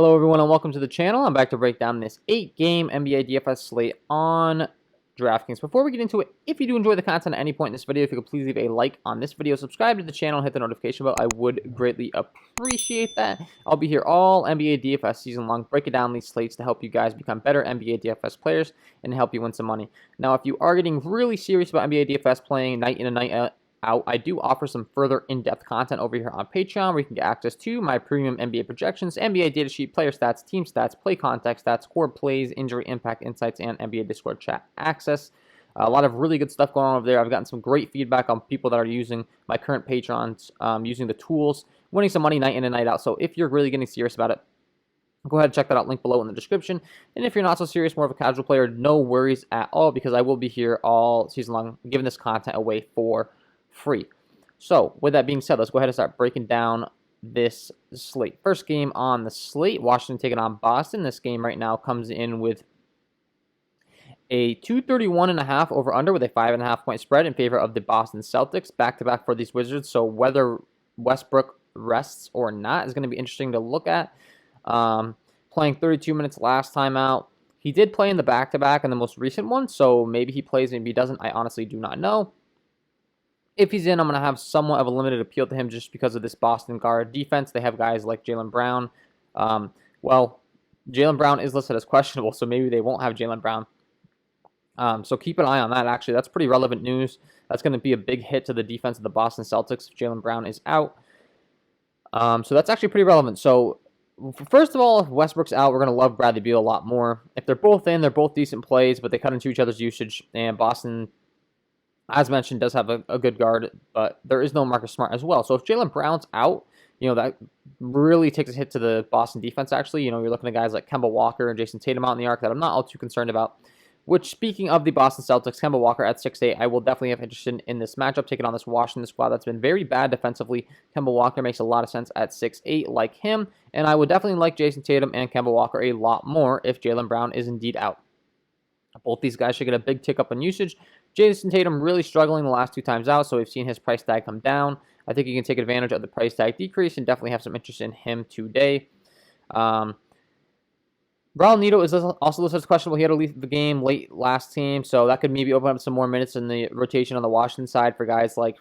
Hello everyone and welcome to the channel. I'm back to break down this 8-game NBA DFS slate on DraftKings. Before we get into it, if you do enjoy the content at any point in this video, if you could please leave a like on this video, subscribe to the channel, hit the notification bell, I would greatly appreciate that. I'll be here all NBA DFS season long, breaking down these slates to help you guys become better NBA DFS players and help you win some money. Now, if you are getting really serious about NBA DFS playing night in and night out, I do offer some further in-depth content over here on Patreon where you can get access to my premium NBA projections, NBA data sheet, player stats, team stats, play context stats, score plays, injury impact insights, and NBA Discord chat access. A lot of really good stuff going on over there. I've gotten some great feedback on people that are using my current patrons, using the tools, winning some money night in and night out. So if you're really getting serious about it, go ahead and check that out, link below in the description. And if you're not so serious, more of a casual player, no worries at all because I will be here all season long giving this content away for free. So with that being said, let's go ahead and start breaking down this slate. First game on the slate, Washington taking on Boston. This game right now comes in with a 231.5 over under with a 5.5 point spread in favor of the Boston Celtics. Back-to-back for these Wizards, so whether Westbrook rests or not is going to be interesting to look at. Playing 32 minutes last time out. He did play in the back-to-back in the most recent one, so maybe he plays, maybe he doesn't. I honestly do not know. If he's in, I'm going to have somewhat of a limited appeal to him just because of this Boston guard defense. They have guys like Jaylen Brown. Jaylen Brown is listed as questionable, so maybe they won't have Jaylen Brown. So keep an eye on that, actually. That's pretty relevant news. That's going to be a big hit to the defense of the Boston Celtics if Jaylen Brown is out. So that's actually pretty relevant. So first of all, if Westbrook's out, we're going to love Bradley Beal a lot more. If they're both in, they're both decent plays, but they cut into each other's usage, and Boston, as mentioned, does have a good guard, but there is no Marcus Smart as well. So if Jaylen Brown's out, that really takes a hit to the Boston defense, actually. You're looking at guys like Kemba Walker and Jason Tatum out in the arc that I'm not all too concerned about. Which, speaking of the Boston Celtics, Kemba Walker at 6'8", I will definitely have interest in this matchup, taking on this Washington squad that's been very bad defensively. Kemba Walker makes a lot of sense at 6'8", like him, and I would definitely like Jason Tatum and Kemba Walker a lot more if Jaylen Brown is indeed out. Both these guys should get a big tick up in usage. Jason Tatum really struggling the last two times out, so we've seen his price tag come down. I think you can take advantage of the price tag decrease and definitely have some interest in him today. Raul Neto is also listed as questionable. He had to leave the game late last team, so that could maybe open up some more minutes in the rotation on the Washington side for guys like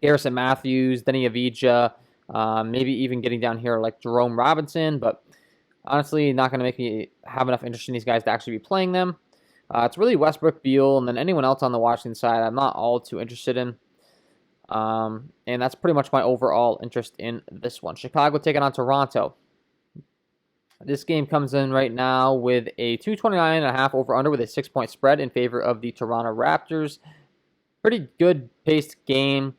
Garrison Matthews, Denny Avdija, maybe even getting down here like Jerome Robinson, but honestly, not going to make me have enough interest in these guys to actually be playing them. It's really Westbrook, Beal, and then anyone else on the Washington side I'm not all too interested in. And that's pretty much my overall interest in this one. Chicago taking on Toronto. This game comes in right now with a 229.5 over-under with a 6-point spread in favor of the Toronto Raptors. Pretty good paced game.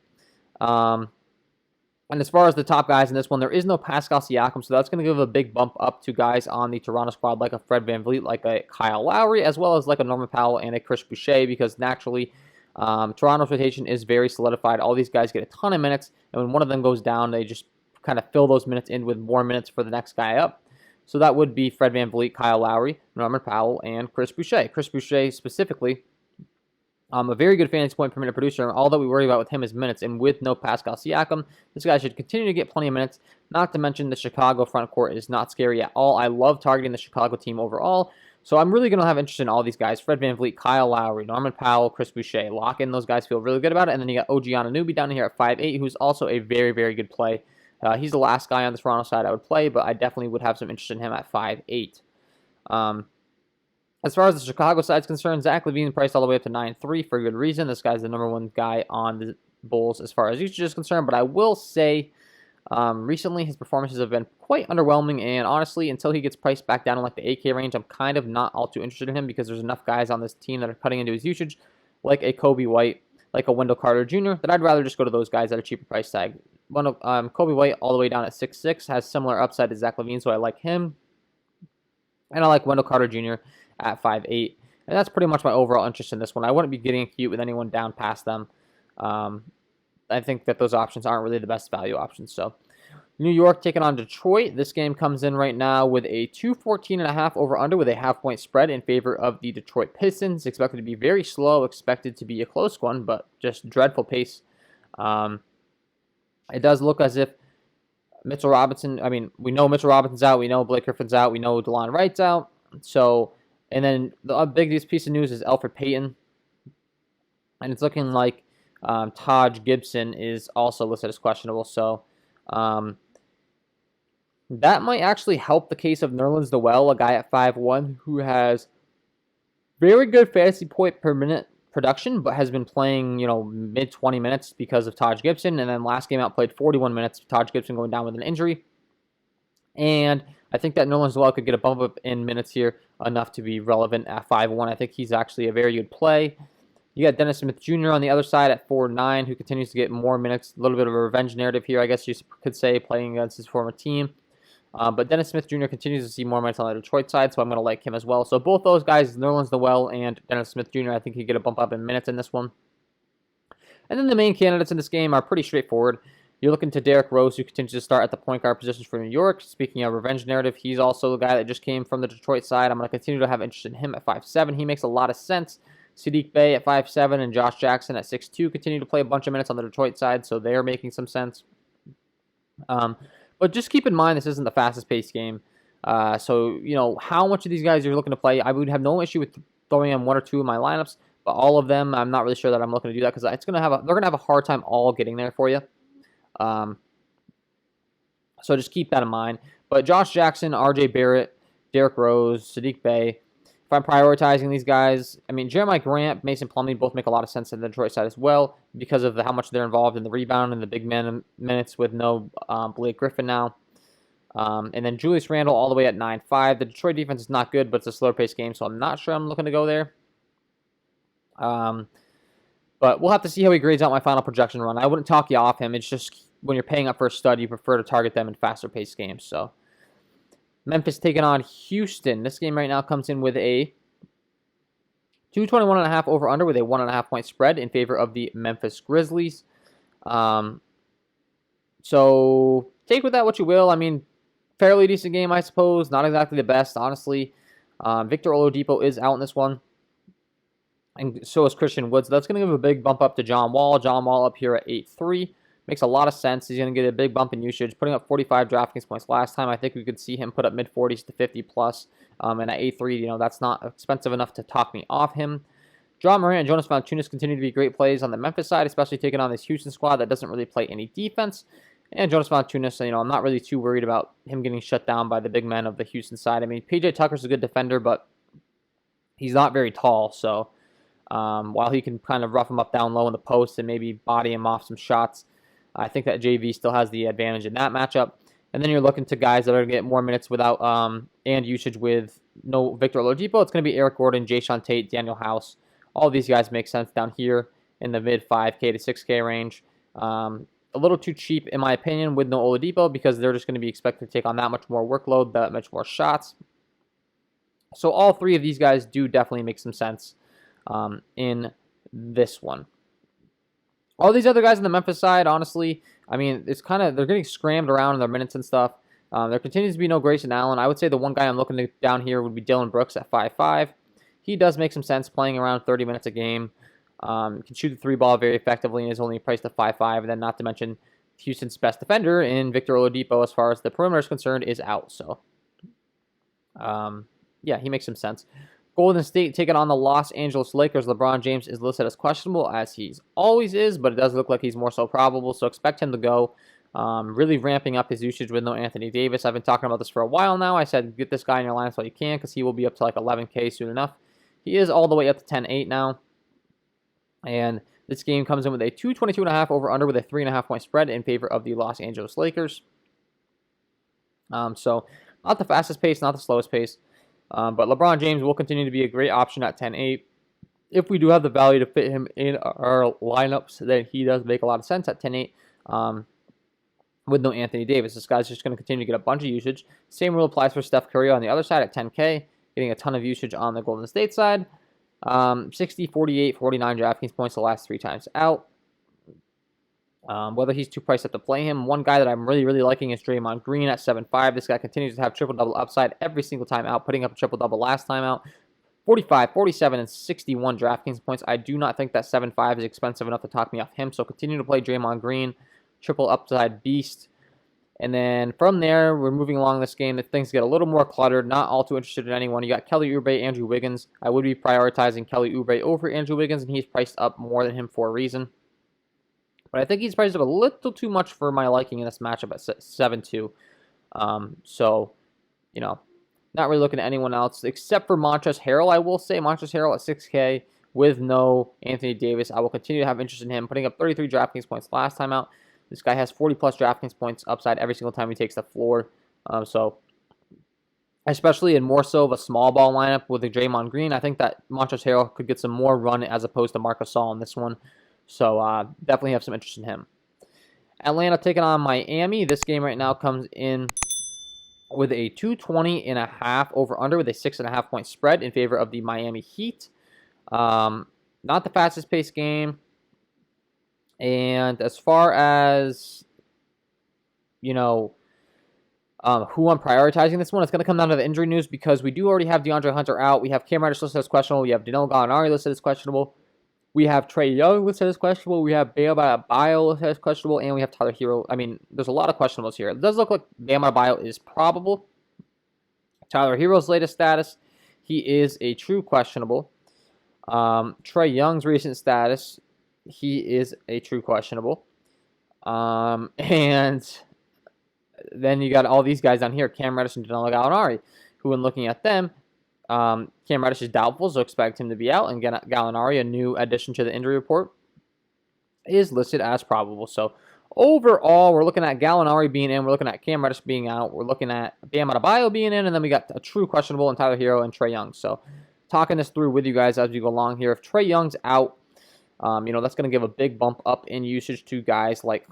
And as far as the top guys in this one, there is no Pascal Siakam, so that's going to give a big bump up to guys on the Toronto squad like a Fred VanVleet, like a Kyle Lowry, as well as like a Norman Powell and a Chris Boucher, because naturally Toronto's rotation is very solidified. All these guys get a ton of minutes, and when one of them goes down, they just kind of fill those minutes in with more minutes for the next guy up. So that would be Fred VanVleet, Kyle Lowry, Norman Powell, and Chris Boucher. Chris Boucher specifically, a very good fantasy point per minute producer, and all that we worry about with him is minutes. And with no Pascal Siakam, this guy should continue to get plenty of minutes. Not to mention the Chicago front court is not scary at all. I love targeting the Chicago team overall. So I'm really going to have interest in all these guys. Fred VanVleet, Kyle Lowry, Norman Powell, Chris Boucher. Lock in those guys, feel really good about it. And then you got OG Anunoby down here at 5'8", who's also a very, very good play. He's the last guy on the Toronto side I would play, but I definitely would have some interest in him at 5'8". As far as the Chicago side is concerned, Zach LaVine priced all the way up to 9.3 for a good reason. This guy's the #1 guy on the Bulls as far as usage is concerned, but I will say recently his performances have been quite underwhelming, and honestly, until he gets priced back down in like the 8K range, I'm kind of not all too interested in him because there's enough guys on this team that are cutting into his usage, like a Kobe White, like a Wendell Carter Jr., that I'd rather just go to those guys at a cheaper price tag. Kobe White all the way down at 6'6", has similar upside to Zach LaVine, so I like him. And I like Wendell Carter Jr. at 5'8". And that's pretty much my overall interest in this one. I wouldn't be getting cute with anyone down past them. I think that those options aren't really the best value options. So New York taking on Detroit. This game comes in right now with a 214.5 over-under with a half-point spread in favor of the Detroit Pistons. Expected to be very slow, expected to be a close one, but just dreadful pace. It does look as if Mitchell Robinson, we know Mitchell Robinson's out. We know Blake Griffin's out. We know DeLon Wright's out. So, and then the biggest piece of news is Elfrid Payton. And it's looking like Taj Gibson is also listed as questionable. So, that might actually help the case of Nerlens Noel, a guy at 5'1", who has very good fantasy point per minute production, but has been playing, mid 20 minutes because of Taj Gibson. And then last game out played 41 minutes. Taj Gibson going down with an injury. And I think that Nerlens Noel could get a bump up in minutes here enough to be relevant at 5'1". I think he's actually a very good play. You got Dennis Smith Jr. on the other side at 4'9", who continues to get more minutes. A little bit of a revenge narrative here, I guess you could say, playing against his former team. But Dennis Smith Jr. continues to see more minutes on the Detroit side, so I'm going to like him as well. So both those guys, Nerlens Noel and Dennis Smith Jr., I think he get a bump up in minutes in this one. And then the main candidates in this game are pretty straightforward. You're looking to Derrick Rose, who continues to start at the point guard position for New York. Speaking of revenge narrative, he's also the guy that just came from the Detroit side. I'm going to continue to have interest in him at 5'7". He makes a lot of sense. Saddiq Bey at 5'7" and Josh Jackson at 6'2" continue to play a bunch of minutes on the Detroit side, so they're making some sense. But just keep in mind, this isn't the fastest-paced game. So, how much of these guys you're looking to play, I would have no issue with throwing in one or two of my lineups, but all of them, I'm not really sure that I'm looking to do that because they're going to have a hard time all getting there for you. So just keep that in mind. But Josh Jackson, RJ Barrett, Derrick Rose, Saddiq Bey, if I'm prioritizing these guys, Jeremiah Grant, Mason Plumlee both make a lot of sense in the Detroit side as well because of how much they're involved in the rebound and the big man minutes with no Blake Griffin now. And then Julius Randle all the way at 9'5". The Detroit defense is not good, but it's a slower paced game, so I'm not sure I'm looking to go there. But we'll have to see how he grades out my final projection run. I wouldn't talk you off him. It's just when you're paying up for a stud, you prefer to target them in faster paced games. So Memphis taking on Houston. This game right now comes in with a 221.5 over under with a 1.5 point spread in favor of the Memphis Grizzlies. So take with that what you will. Fairly decent game, I suppose. Not exactly the best, honestly. Victor Oladipo is out in this one. And so is Christian Woods. That's going to give a big bump up to John Wall. John Wall up here at 8'3". Makes a lot of sense. He's going to get a big bump in usage, putting up 45 DraftKings points last time. I think we could see him put up mid-40s to 50 plus. And at 8'3", that's not expensive enough to talk me off him. John Morant and Jonas Valanciunas continue to be great plays on the Memphis side, especially taking on this Houston squad that doesn't really play any defense. And Jonas Valanciunas, I'm not really too worried about him getting shut down by the big men of the Houston side. PJ Tucker's a good defender, but he's not very tall, so while he can kind of rough him up down low in the post and maybe body him off some shots, I think that JV still has the advantage in that matchup. And then you're looking to guys that are going to get more minutes without and usage with no Victor Oladipo. It's going to be Eric Gordon, Jayshawn Tate, Daniel House. All these guys make sense down here in the mid 5K to 6K range. A little too cheap, in my opinion, with no Oladipo because they're just going to be expected to take on that much more workload, that much more shots. So all three of these guys do definitely make some sense in this one. All these other guys on the Memphis side, honestly, it's they're getting scrammed around in their minutes and stuff. There continues to be no Grayson Allen. I would say the one guy I'm looking to down here would be Dylan Brooks at 5'5". He does make some sense playing around 30 minutes a game. Can shoot the three ball very effectively and is only priced at 5'5". And then not to mention Houston's best defender in Victor Oladipo as far as the perimeter is concerned is out. So, yeah, he makes some sense. Golden State taking on the Los Angeles Lakers. LeBron James is listed as questionable, as he always is, but it does look like he's more so probable, so expect him to go. Really ramping up his usage with no Anthony Davis. I've been talking about this for a while now. I said get this guy in your lineups while you can because he will be up to like 11K soon enough. He is all the way up to 10-8 now. And this game comes in with a 222.5 over under with a 3.5 point spread in favor of the Los Angeles Lakers. So not the fastest pace, not the slowest pace. But LeBron James will continue to be a great option at 10-8. If we do have the value to fit him in our lineups, then he does make a lot of sense at 10-8 with no Anthony Davis. This guy's just going to continue to get a bunch of usage. Same rule applies for Steph Curry on the other side at 10K, getting a ton of usage on the Golden State side. 60, 48, 49 DraftKings points the last 3 times out. Whether he's too priced up to play him. One guy that I'm really, really liking is Draymond Green at 7'5". This guy continues to have triple-double upside every single time out, putting up a triple-double last time out. 45, 47, and 61 DraftKings points. I do not think that 7'5 is expensive enough to talk me off him, so continue to play Draymond Green, triple upside beast. And then from there, we're moving along this game. If things get a little more cluttered, not all too interested in anyone. You got Kelly Oubre, Andrew Wiggins. I would be prioritizing Kelly Oubre over Andrew Wiggins, and he's priced up more than him for a reason. But I think he's priced up a little too much for my liking in this matchup at 7-2. So, you know, not really looking at anyone else except for Montrezl Harrell. I will say Montrezl Harrell at 6K with no Anthony Davis. I will continue to have interest in him, putting up 33 DraftKings points last time out. This guy has 40-plus DraftKings points upside every single time he takes the floor. So, especially in more so of a small ball lineup with a Draymond Green, I think that Montrezl Harrell could get some more run as opposed to Marc Gasol in this one. So, definitely have some interest in him. Atlanta taking on Miami. This game right now comes in with a 220.5 over-under with a 6.5 point spread in favor of the Miami Heat. Not the fastest paced game. And as far as, you know, who I'm prioritizing this one, it's going to come down to the injury news because we do already have DeAndre Hunter out. We have Cam Reddish listed as questionable. We have Danilo Gallinari listed as questionable. We have Trae Young listed as questionable. We have Bam Adebayo listed as questionable. And we have Tyler Hero. I mean, there's a lot of questionables here. It does look like Bam Adebayo is probable. Tyler Hero's latest status, he is a true questionable. Trae Young's recent status, he is a true questionable. And then you got all these guys down here, Cam Reddish and Danilo Gallinari, who when looking at them, Cam Reddish is doubtful, so expect him to be out. And Gallinari, a new addition to the injury report, is listed as probable. So overall, we're looking at Gallinari being in. We're looking at Cam Reddish being out. We're looking at Bam Adebayo being in. And then we got a true questionable in Tyler Hero and Trae Young. So talking this through with you guys as we go along here. If Trae Young's out, that's going to give a big bump up in usage to guys like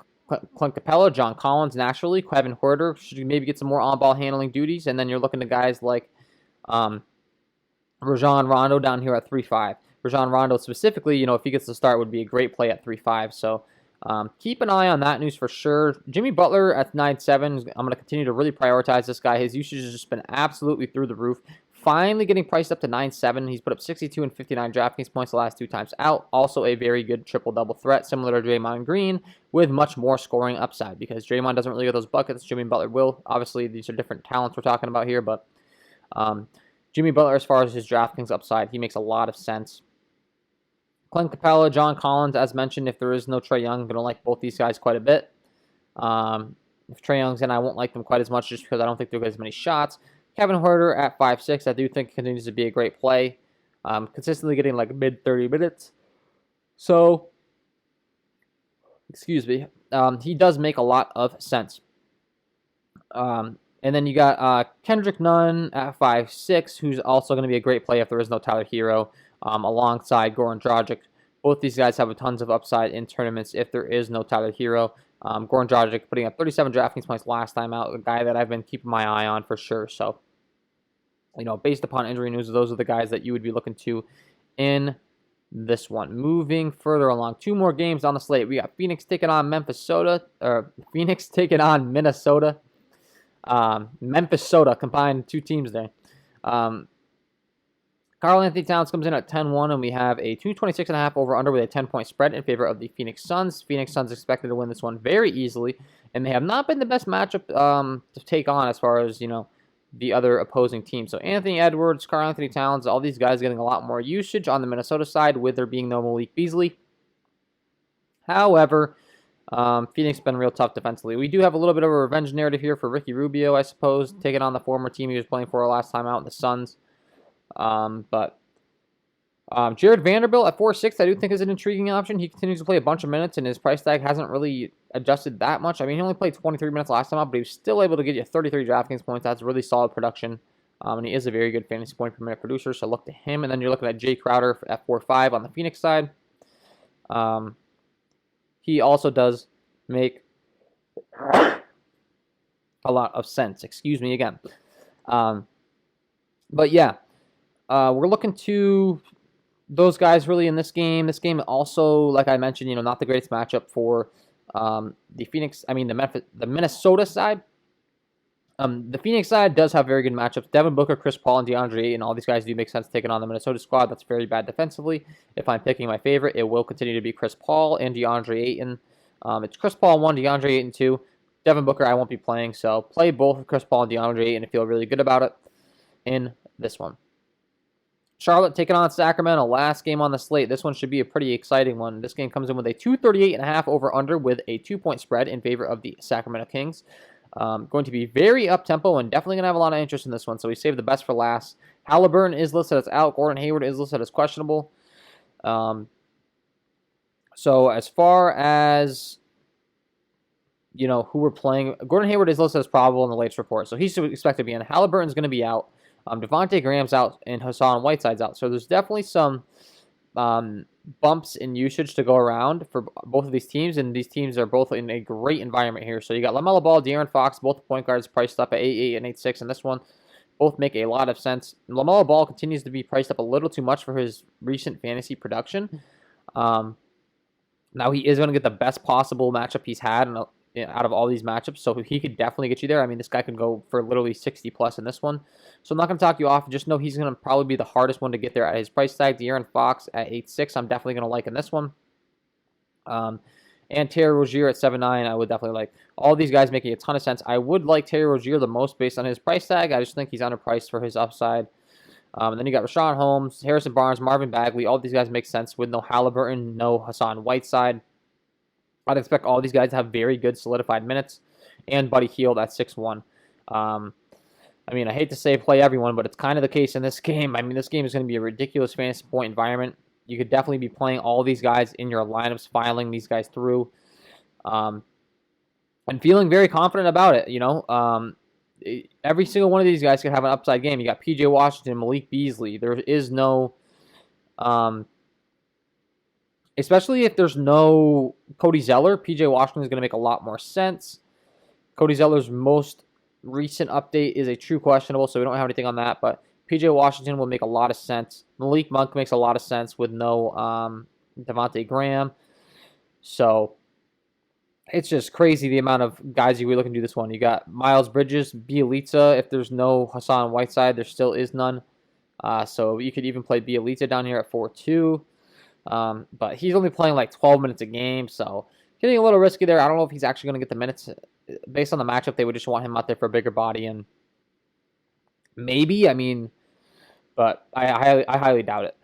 Clint Capella, John Collins, naturally. Kevin Huerter should maybe get some more on-ball handling duties. And then you're looking to guys like Rajon Rondo down here at 3.5. Rajon Rondo specifically, if he gets to start, would be a great play at 3.5. So keep an eye on that news for sure. Jimmy Butler at 9.7. I'm going to continue to really prioritize this guy. His usage has just been absolutely through the roof. Finally getting priced up to 9.7. He's put up 62 and 59 DraftKings points the last 2 times out. Also a very good triple-double threat, similar to Draymond Green, with much more scoring upside because Draymond doesn't really get those buckets. Jimmy Butler will. Obviously, these are different talents we're talking about here, but Jimmy Butler, as far as his DraftKings upside, he makes a lot of sense. Clint Capella, John Collins, as mentioned, if there is no Trae Young, I'm going to like both these guys quite a bit. If Trae Young's in, I won't like them quite as much just because I don't think they'll get as many shots. Kevin Huerter at 5.6, I do think continues to be a great play. Consistently getting like mid-30 minutes. So, excuse me, he does make a lot of sense. And then you got Kendrick Nunn at 5.6, who's also going to be a great play if there is no Tyler Hero, alongside Goran Dragic. Both these guys have tons of upside in tournaments if there is no Tyler Hero. Goran Dragic putting up 37 DraftKings points last time out, a guy that I've been keeping my eye on for sure. So, based upon injury news, those are the guys that you would be looking to in this one. Moving further along, 2 more games on the slate. We got Phoenix taking on Minnesota. Memphis Soda, combined 2 teams there. Karl Anthony Towns comes in at 10-1, and we have a 226.5 over-under with a 10-point spread in favor of the Phoenix Suns. Phoenix Suns expected to win this one very easily, and they have not been the best matchup to take on as far as, the other opposing team. So Anthony Edwards, Karl Anthony Towns, all these guys getting a lot more usage on the Minnesota side with there being no Malik Beasley. However, Phoenix has been real tough defensively. We do have a little bit of a revenge narrative here for Ricky Rubio, I suppose, taking on the former team he was playing for last time out, the Suns. But Jared Vanderbilt at 4.6, I do think is an intriguing option. He continues to play a bunch of minutes, and his price tag hasn't really adjusted that much. I mean, he only played 23 minutes last time out, but he was still able to get you 33 DraftKings points. That's really solid production. And he is a very good fantasy point per minute producer, so look to him. And then you're looking at Jay Crowder at 4.5 on the Phoenix side. He also does make a lot of sense. Excuse me again. But yeah, we're looking to those guys really in this game. This game also, like I mentioned, not the greatest matchup for the Minnesota side. The Phoenix side does have very good matchups. Devin Booker, Chris Paul, and DeAndre Ayton. All these guys do make sense taking on the Minnesota squad. That's very bad defensively. If I'm picking my favorite, it will continue to be Chris Paul and DeAndre Ayton. It's Chris Paul 1, DeAndre Ayton 2. Devin Booker, I won't be playing, so play both Chris Paul and DeAndre and feel really good about it in this one. Charlotte taking on Sacramento. Last game on the slate. This one should be a pretty exciting one. This game comes in with a 238.5 over-under with a 2-point spread in favor of the Sacramento Kings. Going to be very up-tempo and definitely going to have a lot of interest in this one, so we saved the best for last. Halliburton is listed as out. Gordon Hayward is listed as questionable. So as far as, you know, who we're playing, Gordon Hayward is listed as probable in the latest report, so he's expected to be in. Halliburton's going to be out. Devontae Graham's out and Hassan Whiteside's out. So there's definitely some bumps in usage to go around for both of these teams, and these teams are both in a great environment here. So you got LaMelo Ball, De'Aaron Fox, both point guards priced up at 8.8 and 8.6 in this one. Both make a lot of sense. LaMelo Ball continues to be priced up a little too much for his recent fantasy production. Now he is going to get the best possible matchup he's had out of all these matchups, so he could definitely get you there. I mean, this guy can go for literally 60 plus in this one. So I'm not going to talk you off. Just know he's going to probably be the hardest one to get there at his price tag. De'Aaron Fox at 8.6, I'm definitely going to like in this one. And Terry Rozier at 7.9, I would definitely like. All these guys making a ton of sense. I would like Terry Rozier the most based on his price tag. I just think he's underpriced for his upside. And then you got Rashawn Holmes, Harrison Barnes, Marvin Bagley. All these guys make sense with no Halliburton, no Hassan Whiteside. I'd expect all these guys to have very good solidified minutes. And Buddy Hield at 6.1. I mean, I hate to say play everyone, but it's kind of the case in this game. I mean, this game is going to be a ridiculous fantasy point environment. You could definitely be playing all these guys in your lineups, filing these guys through, and feeling very confident about it. You know, every single one of these guys could have an upside game. You got P.J. Washington, Malik Beasley. There is no, especially if there's no Cody Zeller, P.J. Washington is going to make a lot more sense. Cody Zeller's most recent update is a true questionable, so we don't have anything on that, but P.J. Washington will make a lot of sense. Malik Monk makes a lot of sense with no Devontae Graham. So it's just crazy the amount of guys you would look and do this one. You got Miles Bridges, Bielitsa. If there's no Hassan Whiteside, there still is none. So you could even play Bielitsa down here at 4.2. But he's only playing like 12 minutes a game, so getting a little risky there. I don't know if he's actually going to get the minutes. Based on the matchup, they would just want him out there for a bigger body, and maybe, I mean, but I highly doubt it.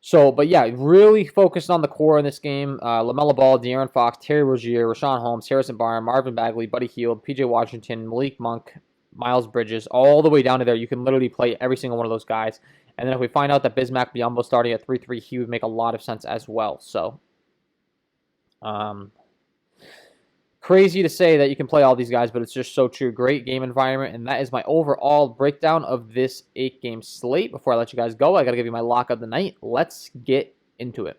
So, but yeah, really focused on the core in this game. LaMelo Ball, De'Aaron Fox, Terry Rozier, Rashawn Holmes, Harrison Barnes, Marvin Bagley, Buddy Hield, P.J. Washington, Malik Monk, Miles Bridges, all the way down to there. You can literally play every single one of those guys. And then if we find out that Bismack Biyombo starting at 3.3, he would make a lot of sense as well. So, crazy to say that you can play all these guys, but it's just so true. Great game environment, and that is my overall breakdown of this 8-game slate. Before I let you guys go, I got to give you my lock of the night. Let's get into it.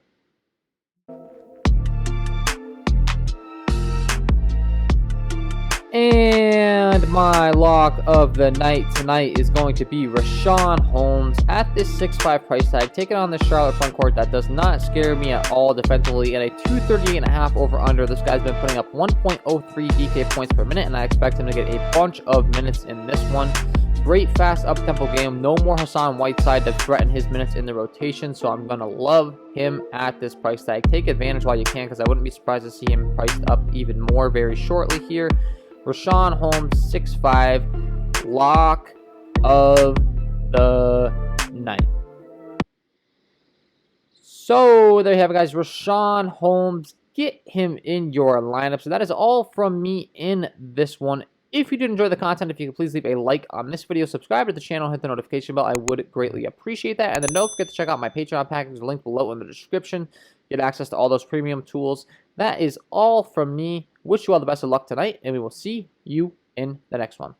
And my lock of the night tonight is going to be Rashawn Holmes at this 6.5 price tag, taking on the Charlotte front court that does not scare me at all defensively, and a 238.5 over under. This guy's been putting up 1.03 DK points per minute, and I expect him to get a bunch of minutes in this one. Great fast up-tempo game. No more Hassan Whiteside to threaten his minutes in the rotation, so I'm going to love him at this price tag. Take advantage while you can, because I wouldn't be surprised to see him priced up even more very shortly here. Rashawn Holmes, 6.5, lock of the night. So there you have it, guys. Rashawn Holmes, get him in your lineup. So that is all from me in this one. If you did enjoy the content, if you could please leave a like on this video, subscribe to the channel, hit the notification bell, I would greatly appreciate that. And then don't forget to check out my Patreon package, linked below in the description. Get access to all those premium tools. That is all from me. Wish you all the best of luck tonight, and we will see you in the next one.